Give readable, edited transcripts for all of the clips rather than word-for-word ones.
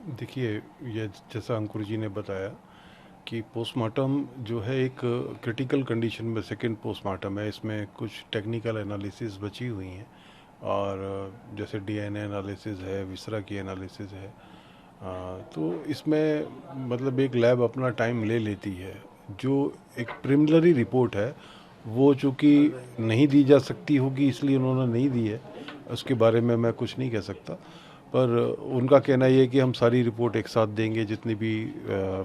देखिए, ये जैसा अंकुर जी ने बताया कि पोस्टमार्टम जो है एक क्रिटिकल कंडीशन में सेकंड पोस्टमार्टम है। इसमें कुछ टेक्निकल एनालिसिस बची हुई हैं और जैसे डीएनए एनालिसिस है, विसरा की एनालिसिस है। तो इसमें मतलब एक लैब अपना टाइम ले लेती है। जो एक प्रिलिमिनरी रिपोर्ट है वो चूँकि नहीं दी जा सकती होगी इसलिए उन्होंने नहीं दी है, उसके बारे में मैं कुछ नहीं कह सकता। पर उनका कहना ये है कि हम सारी रिपोर्ट एक साथ देंगे, जितनी भी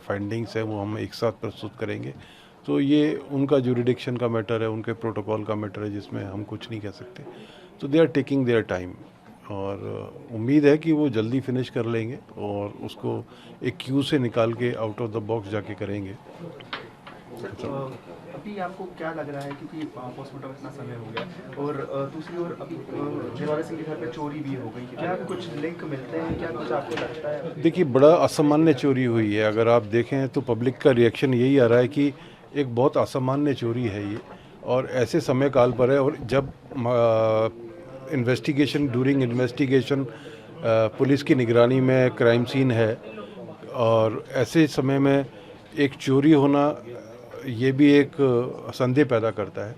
फाइंडिंग्स हैं वो हम एक साथ प्रस्तुत करेंगे। तो ये उनका जुरिडिक्शन का मैटर है, उनके प्रोटोकॉल का मैटर है, जिसमें हम कुछ नहीं कह सकते। तो they are taking their time और उम्मीद है कि वो जल्दी फिनिश कर लेंगे और उसको एक क्यू से निकाल के आउट ऑफ द बॉक्स जाके करेंगे। सर, अभी आपको क्या लग रहा है, क्योंकि पोस्टमार्टम इतना समय हो गया और दूसरी ओर अभी दिलवाले सिंह के घर पे चोरी भी हो गई, क्या कुछ लिंक मिलते हैं, क्या कुछ आपको लगता है? देखिए, बड़ा असामान्य चोरी हुई है। अगर आप देखें तो पब्लिक का रिएक्शन यही आ रहा है कि एक बहुत असामान्य चोरी है ये और ऐसे समय काल पर है। और जब ड्यूरिंग इन्वेस्टिगेशन पुलिस की निगरानी में क्राइम सीन है और ऐसे समय में एक चोरी होना ये भी एक संदेह पैदा करता है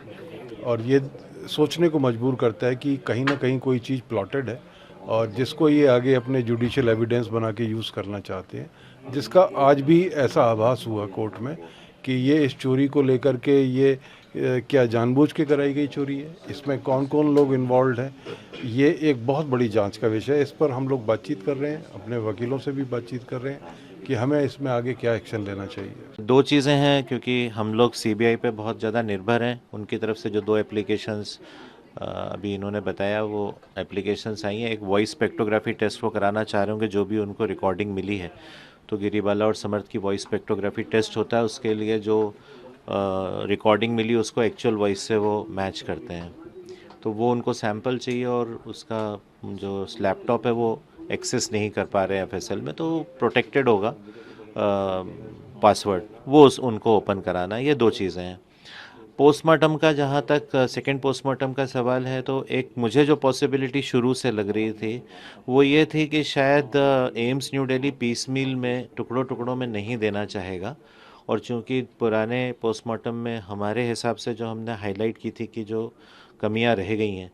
और ये सोचने को मजबूर करता है कि कहीं ना कहीं कोई चीज़ प्लॉटेड है और जिसको ये आगे अपने जुडिशियल एविडेंस बना के यूज़ करना चाहते हैं, जिसका आज भी ऐसा आभास हुआ कोर्ट में कि ये इस चोरी को लेकर के ये क्या जानबूझ के कराई गई चोरी है, इसमें कौन कौन लोग इन्वॉल्व हैं, ये एक बहुत बड़ी जांच का विषय है। इस पर हम लोग बातचीत कर रहे हैं, अपने वकीलों से भी बातचीत कर रहे हैं कि हमें इसमें आगे क्या एक्शन लेना चाहिए। दो चीज़ें हैं, क्योंकि हम लोग सीबीआई पे बहुत ज़्यादा निर्भर हैं। उनकी तरफ से जो दो एप्लीकेशंस अभी इन्होंने बताया, वो एप्लीकेशंस आई हैं। एक वॉइस स्पेक्ट्रोग्राफी टेस्ट वो कराना चाह रहे होंगे, जो भी उनको रिकॉर्डिंग मिली है। तो गिरीबाला और समर्थ की वॉइस स्पेक्ट्रोग्राफी टेस्ट होता है, उसके लिए जो रिकॉर्डिंग मिली उसको एक्चुअल वॉइस से वो मैच करते हैं। तो वो उनको सैंपल चाहिए और उसका जो लैपटॉप है वो एक्सेस नहीं कर पा रहे हैं एफएसएल में, तो प्रोटेक्टेड होगा पासवर्ड, वो उनको ओपन कराना है। ये दो चीज़ें हैं। पोस्टमार्टम का जहाँ तक सेकंड पोस्टमार्टम का सवाल है, तो एक मुझे जो पॉसिबिलिटी शुरू से लग रही थी वो ये थी कि शायद एम्स न्यू दिल्ली पीस मील में टुकड़ों टुकड़ों में नहीं देना चाहेगा। और चूंकि पुराने पोस्टमार्टम में हमारे हिसाब से जो हमने हाईलाइट की थी कि जो कमियां रह गई हैं,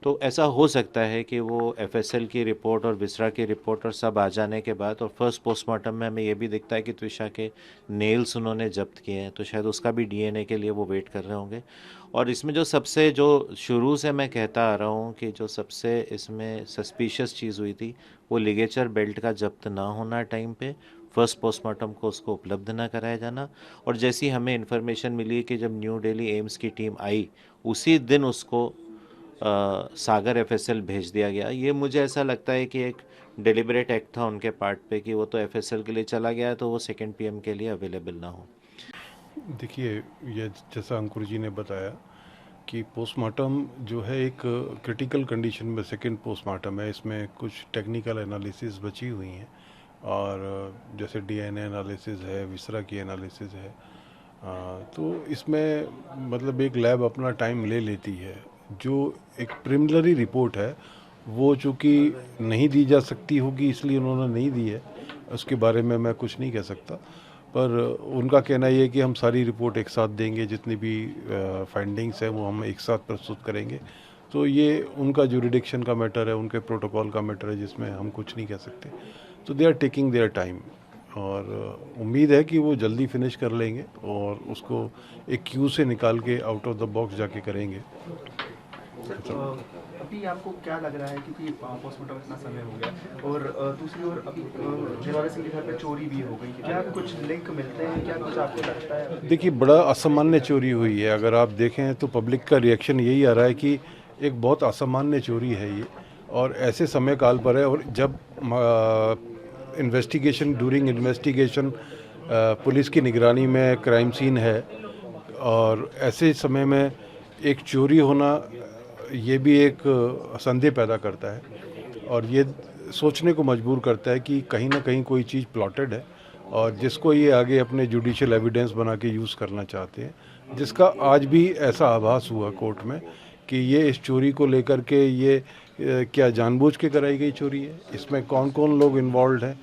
तो ऐसा हो सकता है कि वो एफएसएल की रिपोर्ट और विसरा की रिपोर्ट और सब आ जाने के बाद, और फर्स्ट पोस्टमार्टम में हमें ये भी दिखता है कि त्विषा के नेल्स उन्होंने जब्त किए हैं, तो शायद उसका भी डीएनए के लिए वो वेट कर रहे होंगे। और इसमें जो शुरू से मैं कहता आ रहा हूँ कि जो सबसे इसमें सस्पिशियस चीज़ हुई थी, वो लिगेचर बेल्ट का जब्त ना होना टाइम पे, फर्स्ट पोस्टमार्टम को उसको उपलब्ध ना कराया जाना। और जैसी हमें इन्फॉर्मेशन मिली कि जब न्यू दिल्ली एम्स की टीम आई, उसी दिन उसको सागर एफएसएल भेज दिया गया। ये मुझे ऐसा लगता है कि एक डिलिबरेट एक्ट था उनके पार्ट पे कि वो तो एफएसएल के लिए चला गया, तो वो सेकंड पीएम के लिए अवेलेबल ना हो। देखिए, ये जैसा अंकुर जी ने बताया कि पोस्टमार्टम जो है एक क्रिटिकल कंडीशन में सेकंड पोस्टमार्टम है। इसमें कुछ टेक्निकल एनालिसिस बची हुई हैं और जैसे डीएनए एनालिसिस है, विसरा की एनालिसिस है। तो इसमें मतलब एक लैब अपना टाइम ले लेती है। जो एक प्रिलिमिनरी रिपोर्ट है वो चूँकि नहीं दी जा सकती होगी इसलिए उन्होंने नहीं दी है, उसके बारे में मैं कुछ नहीं कह सकता। पर उनका कहना ये है कि हम सारी रिपोर्ट एक साथ देंगे, जितनी भी फाइंडिंग्स हैं वो हम एक साथ प्रस्तुत करेंगे। तो ये उनका जुरिडिक्शन का मैटर है, उनके प्रोटोकॉल का मैटर है, जिसमें हम कुछ नहीं कह सकते। तो they are taking their time और उम्मीद है कि वो जल्दी फिनिश कर लेंगे और उसको एक क्यू से निकाल के आउट ऑफ द बॉक्स जाके करेंगे। सर, अभी आपको क्या लग रहा है, क्योंकि पोस्टमार्टम इतना समय हो गया और दूसरी ओर अभी दिलवाले सिंह के घर पे चोरी भी हो गई, क्या कुछ लिंक मिलते हैं, क्या कुछ आपको लगता है? देखिए, बड़ा असामान्य चोरी हुई है। अगर आप देखें तो पब्लिक का रिएक्शन यही आ रहा है कि एक बहुत असामान्य चोरी है ये और ऐसे समय काल पर है। और जब ड्यूरिंग इन्वेस्टिगेशन पुलिस की निगरानी में क्राइम सीन है और ऐसे समय में एक चोरी होना ये भी एक संदेह पैदा करता है और ये सोचने को मजबूर करता है कि कहीं ना कहीं कोई चीज़ प्लॉटेड है और जिसको ये आगे अपने जुडिशियल एविडेंस बना के यूज़ करना चाहते हैं, जिसका आज भी ऐसा आभास हुआ कोर्ट में कि ये इस चोरी को लेकर के ये क्या जानबूझ के कराई गई चोरी है, इसमें कौन कौन लोग इन्वॉल्व हैं,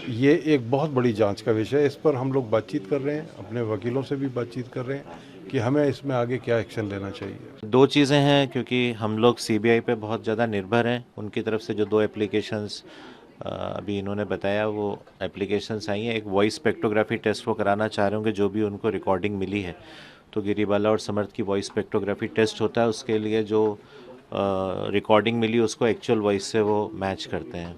ये एक बहुत बड़ी जांच का विषय है। इस पर हम लोग बातचीत कर रहे हैं, अपने वकीलों से भी बातचीत कर रहे हैं कि हमें इसमें आगे क्या एक्शन लेना चाहिए। दो चीज़ें हैं, क्योंकि हम लोग सीबीआई पे बहुत ज़्यादा निर्भर हैं। उनकी तरफ से जो दो एप्लीकेशंस अभी इन्होंने बताया, वो एप्लीकेशंस आई हैं। एक वॉइस स्पेक्ट्रोग्राफी टेस्ट वो कराना चाह रहे होंगे, जो भी उनको रिकॉर्डिंग मिली है। तो गिरीबाला और समर्थ की वॉइस स्पेक्ट्रोग्राफी टेस्ट होता है, उसके लिए जो रिकॉर्डिंग मिली उसको एक्चुअल वॉइस से वो मैच करते हैं।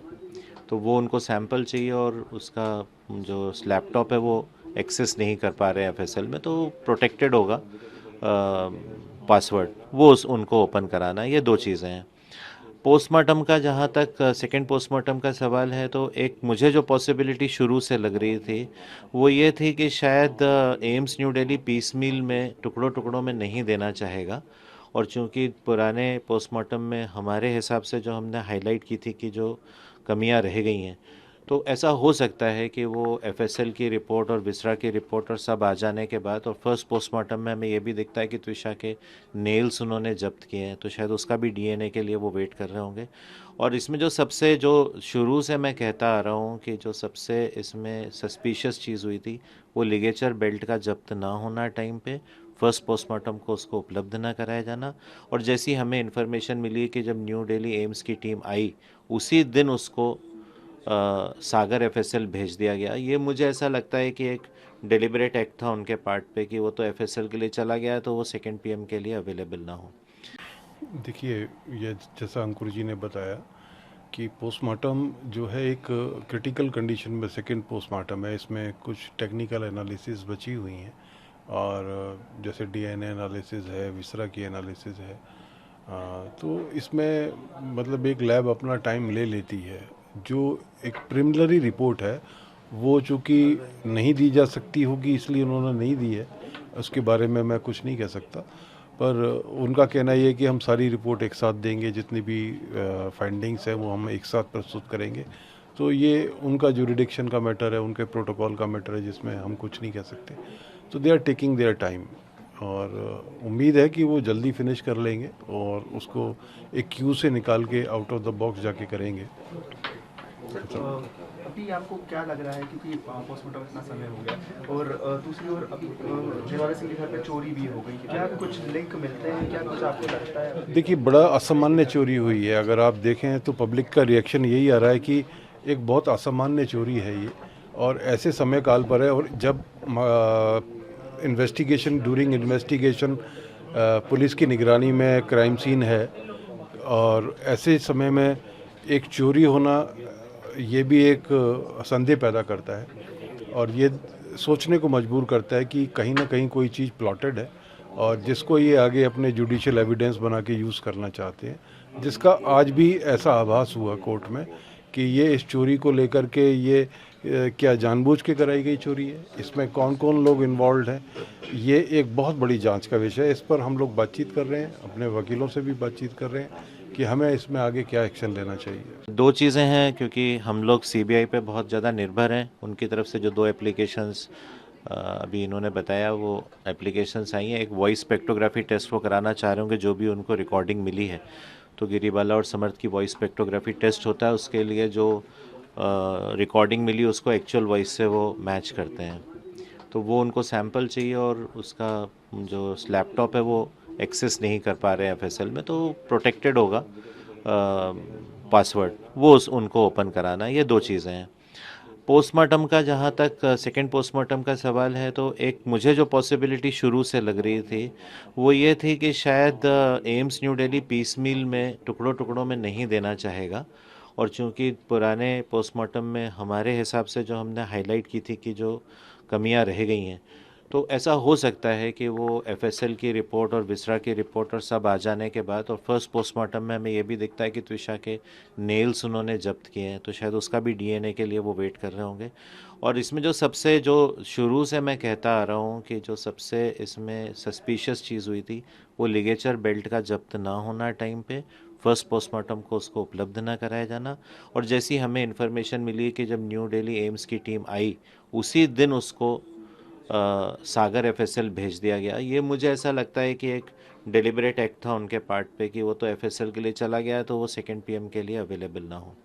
तो वो उनको सैंपल चाहिए, और उसका जो लैपटॉप है वो एक्सेस नहीं कर पा रहे हैं एफएसएल में, तो प्रोटेक्टेड होगा पासवर्ड, वो उनको ओपन कराना है। ये दो चीज़ें हैं। पोस्टमार्टम का जहाँ तक सेकंड पोस्टमार्टम का सवाल है, तो एक मुझे जो पॉसिबिलिटी शुरू से लग रही थी वो ये थी कि शायद एम्स न्यू दिल्ली पीस मील में टुकड़ों टुकड़ों में नहीं देना चाहेगा। और चूंकि पुराने पोस्टमार्टम में हमारे हिसाब से जो हमने हाईलाइट की थी कि जो कमियां रह गई हैं, तो ऐसा हो सकता है कि वो एफएसएल की रिपोर्ट और विसरा की रिपोर्ट और सब आ जाने के बाद, और फर्स्ट पोस्टमार्टम में हमें ये भी दिखता है कि त्विषा के नेल्स उन्होंने जब्त किए हैं, तो शायद उसका भी डीएनए के लिए वो वेट कर रहे होंगे। और इसमें जो शुरू से मैं कहता आ रहा हूँ कि जो सबसे इसमें सस्पिशियस चीज़ हुई थी, वो लिगेचर बेल्ट का जब्त ना होना टाइम पे, फर्स्ट पोस्टमार्टम को उसको उपलब्ध ना कराया जाना। और जैसी हमें इन्फॉर्मेशन मिली कि जब न्यू दिल्ली एम्स की टीम आई, उसी दिन उसको सागर एफएसएल भेज दिया गया। ये मुझे ऐसा लगता है कि एक डेलिबरेट एक्ट था उनके पार्ट पे, कि वो तो एफएसएल के लिए चला गया है, तो वो सेकंड पीएम के लिए अवेलेबल ना हो। देखिए, ये जैसा अंकुर जी ने बताया कि पोस्टमार्टम जो है एक क्रिटिकल कंडीशन में सेकंड पोस्टमार्टम है, इसमें कुछ टेक्निकल एनालिसिस बची हुई हैं, और जैसे डीएनए एनालिसिस है, विसरा की एनालिसिस है, तो इसमें मतलब एक लैब अपना टाइम ले लेती है। जो एक प्रिलिमिनरी रिपोर्ट है वो चूँकि नहीं दी जा सकती होगी, इसलिए उन्होंने नहीं दी है, उसके बारे में मैं कुछ नहीं कह सकता। पर उनका कहना ये है कि हम सारी रिपोर्ट एक साथ देंगे, जितनी भी फाइंडिंग्स हैं वो हम एक साथ प्रस्तुत करेंगे। तो ये उनका जुरिडिक्शन का मैटर है, उनके प्रोटोकॉल का मैटर है, जिसमें हम कुछ नहीं कह सकते। तो they are taking their time, और उम्मीद है कि वो जल्दी फिनिश कर लेंगे और उसको एक क्यू से निकाल के आउट ऑफ द बॉक्स जाके करेंगे। अभी आपको क्या लग रहा है, क्योंकि पोस्टमार्टम इतना समय हो गया, और दूसरी ओर अभी जयवाला सिंह के घर पे चोरी भी हो गई, क्या कुछ लिंक मिलते हैं, क्या कुछ आपको लगता है? देखिए, बड़ा असामान्य चोरी हुई है। अगर आप देखें तो पब्लिक का रिएक्शन यही आ रहा है कि एक बहुत असामान्य चोरी है ये, और ऐसे समय काल पर है। और जब ड्यूरिंग इन्वेस्टिगेशन पुलिस की निगरानी में क्राइम सीन है, और ऐसे समय में एक चोरी होना, ये भी एक संदेह पैदा करता है, और ये सोचने को मजबूर करता है कि कहीं ना कहीं कोई चीज़ प्लॉटेड है, और जिसको ये आगे अपने जुडिशियल एविडेंस बना के यूज़ करना चाहते हैं, जिसका आज भी ऐसा आभास हुआ कोर्ट में कि ये इस चोरी को लेकर के ये क्या जानबूझ के कराई गई चोरी है, इसमें कौन कौन लोग इन्वॉल्व हैं, ये एक बहुत बड़ी जांच का विषय है। इस पर हम लोग बातचीत कर रहे हैं, अपने वकीलों से भी बातचीत कर रहे हैं कि हमें इसमें आगे क्या एक्शन लेना चाहिए। दो चीज़ें हैं, क्योंकि हम लोग सीबीआई पे बहुत ज़्यादा निर्भर हैं। उनकी तरफ से जो दो एप्लीकेशंस अभी इन्होंने बताया, वो एप्लीकेशंस आई हैं। एक वॉइस स्पेक्ट्रोग्राफी टेस्ट वो कराना चाह रहे होंगे, जो भी उनको रिकॉर्डिंग मिली है। तो गिरीबाला और समर्थ की वॉइस स्पेक्ट्रोग्राफी टेस्ट होता है, उसके लिए जो रिकॉर्डिंग मिली उसको एक्चुअल वॉइस से वो मैच करते हैं। तो वो उनको सैंपल चाहिए, और उसका जो लैपटॉप है वो एक्सेस नहीं कर पा रहे हैं एफएसएल में, तो प्रोटेक्टेड होगा पासवर्ड, वो उनको ओपन कराना है। ये दो चीज़ें हैं। पोस्टमार्टम का जहाँ तक सेकंड पोस्टमार्टम का सवाल है, तो एक मुझे जो पॉसिबिलिटी शुरू से लग रही थी वो ये थी कि शायद एम्स न्यू दिल्ली पीस मील में टुकड़ों टुकड़ों में नहीं देना चाहेगा। और चूंकि पुराने पोस्टमार्टम में हमारे हिसाब से जो हमने हाईलाइट की थी कि जो कमियां रह गई हैं, तो ऐसा हो सकता है कि वो एफएसएल की रिपोर्ट और विसरा की रिपोर्ट और सब आ जाने के बाद, और फर्स्ट पोस्टमार्टम में हमें ये भी दिखता है कि त्विषा के नेल्स उन्होंने जब्त किए हैं, तो शायद उसका भी डीएनए के लिए वो वेट कर रहे होंगे। और इसमें जो शुरू से मैं कहता आ रहा हूँ कि जो सबसे इसमें सस्पिशियस चीज़ हुई थी, वो लिगेचर बेल्ट का जब्त ना होना टाइम पे, फर्स्ट पोस्टमार्टम को उसको उपलब्ध ना कराया जाना। और जैसी हमें इन्फॉर्मेशन मिली कि जब न्यू दिल्ली एम्स की टीम आई, उसी दिन उसको सागर एफएसएल भेज दिया गया। ये मुझे ऐसा लगता है कि एक डिलिबरेट एक्ट था उनके पार्ट पे कि वो तो एफएसएल के लिए चला गया है तो वो सेकंड पीएम के लिए अवेलेबल ना हो।